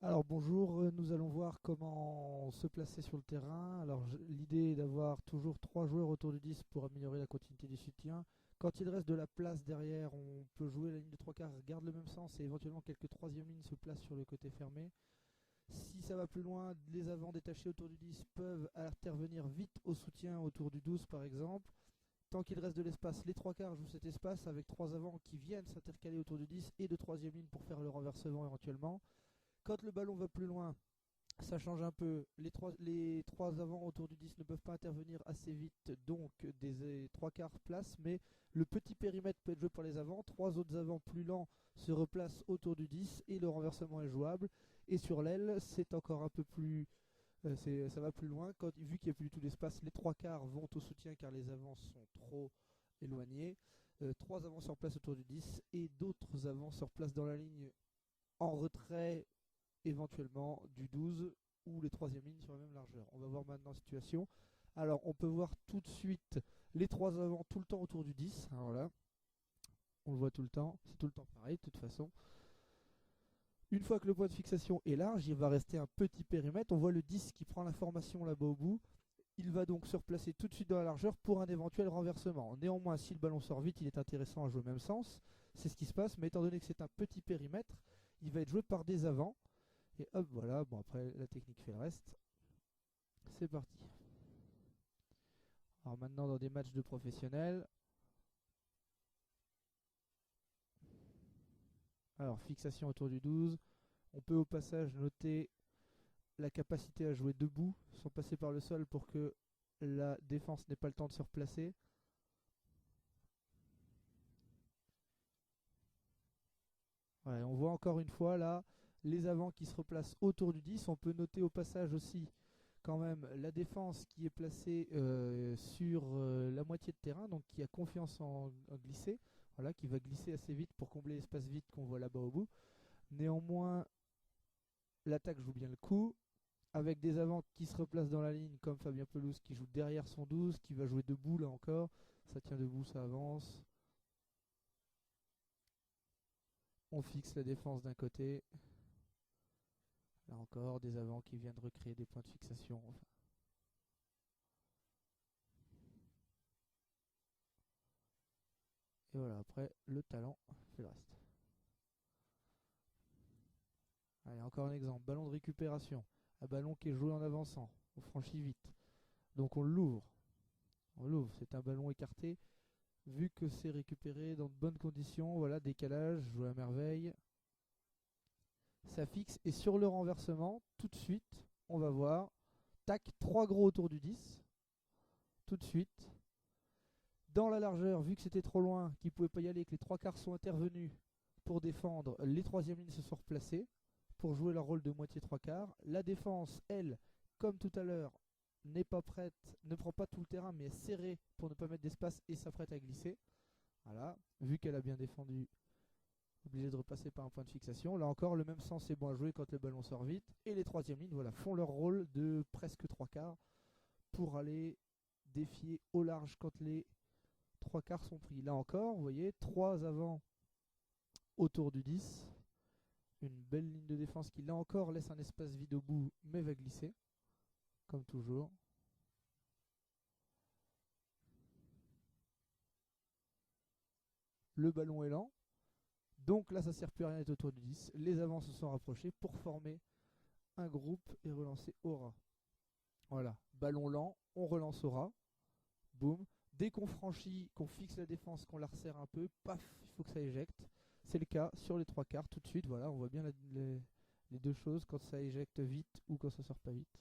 Alors bonjour, nous allons voir comment se placer sur le terrain. Alors l'idée est d'avoir toujours 3 joueurs autour du 10 pour améliorer la continuité du soutien. Quand il reste de la place derrière, on peut jouer la ligne de 3 quarts, garde le même sens et éventuellement quelques troisième lignes se placent sur le côté fermé. Si ça va plus loin, les avants détachés autour du 10 peuvent intervenir vite au soutien autour du 12 par exemple. Tant qu'il reste de l'espace, les 3 quarts jouent cet espace avec 3 avants qui viennent s'intercaler autour du 10 et de troisième ligne pour faire le renversement éventuellement. Quand le ballon va plus loin, ça change un peu. Les trois avants autour du 10 ne peuvent pas intervenir assez vite, donc des trois quarts placent, mais le petit périmètre peut être joué par les avants. Trois autres avants plus lents se replacent autour du 10 et le renversement est jouable. Et sur l'aile, c'est encore un peu plus. Ça va plus loin. Vu qu'il n'y a plus du tout d'espace, les trois quarts vont au soutien car les avants sont trop éloignés. Trois avants se replacent autour du 10 et d'autres avants se replacent dans la ligne en retrait éventuellement du 12 ou les troisième lignes sur la même largeur. On va voir maintenant la situation. Alors on peut voir tout de suite les trois avants tout le temps autour du 10. Alors là, on le voit tout le temps, c'est tout le temps pareil de toute façon. Une fois que le point de fixation est large, il va rester un petit périmètre. On voit le 10 qui prend l'information là-bas au bout. Il va donc se replacer tout de suite dans la largeur pour un éventuel renversement. Néanmoins, si le ballon sort vite, il est intéressant à jouer au même sens. C'est ce qui se passe, mais étant donné que c'est un petit périmètre, il va être joué par des avants. Et hop, voilà, bon après la technique fait le reste. C'est parti. Alors maintenant dans des matchs de professionnels. Alors fixation autour du 12. On peut au passage noter la capacité à jouer debout sans passer par le sol pour que la défense n'ait pas le temps de se replacer. Ouais, on voit encore une fois là les avants qui se replacent autour du 10. On peut noter au passage aussi quand même la défense qui est placée sur la moitié de terrain, donc qui a confiance en glisser, voilà, qui va glisser assez vite pour combler l'espace vide qu'on voit là-bas au bout. Néanmoins, l'attaque joue bien le coup, avec des avants qui se replacent dans la ligne, comme Fabien Pelouse qui joue derrière son 12, qui va jouer debout là encore. Ça tient debout, ça avance. On fixe la défense d'un côté. Là encore, des avants qui viennent recréer des points de fixation. Enfin, et voilà, après, le talent fait le reste. Allez, encore un exemple. Ballon de récupération. Un ballon qui est joué en avançant. On franchit vite. Donc on l'ouvre. On l'ouvre. C'est un ballon écarté. Vu que c'est récupéré dans de bonnes conditions, voilà, décalage, joué à merveille. Ça fixe. Et sur le renversement, tout de suite, on va voir. Tac, 3 gros autour du 10. Tout de suite. Dans la largeur, vu que c'était trop loin, qu'il ne pouvait pas y aller, que les trois quarts sont intervenus pour défendre, les troisièmes lignes se sont replacées pour jouer leur rôle de moitié trois quarts. La défense, elle, comme tout à l'heure, n'est pas prête, ne prend pas tout le terrain, mais est serrée pour ne pas mettre d'espace et s'apprête à glisser. Voilà, vu qu'elle a bien défendu, obligée de repasser par un point de fixation. Là encore, le même sens est bon à jouer quand le ballon sort vite. Et les troisièmes lignes, voilà, font leur rôle de presque trois quarts pour aller défier au large quand les trois quarts sont pris. Là encore, vous voyez, trois avant autour du 10. Une belle ligne de défense qui, là encore, laisse un espace vide au bout, mais va glisser, comme toujours. Le ballon est lent. Donc là, ça ne sert plus à rien d'être autour du 10. Les avants se sont rapprochés pour former un groupe et relancer au ras. Voilà, ballon lent, on relance au ras. Boum. Dès qu'on franchit, qu'on fixe la défense, qu'on la resserre un peu, paf, il faut que ça éjecte. C'est le cas sur les trois quarts tout de suite. Voilà, on voit bien les deux choses quand ça éjecte vite ou quand ça sort pas vite.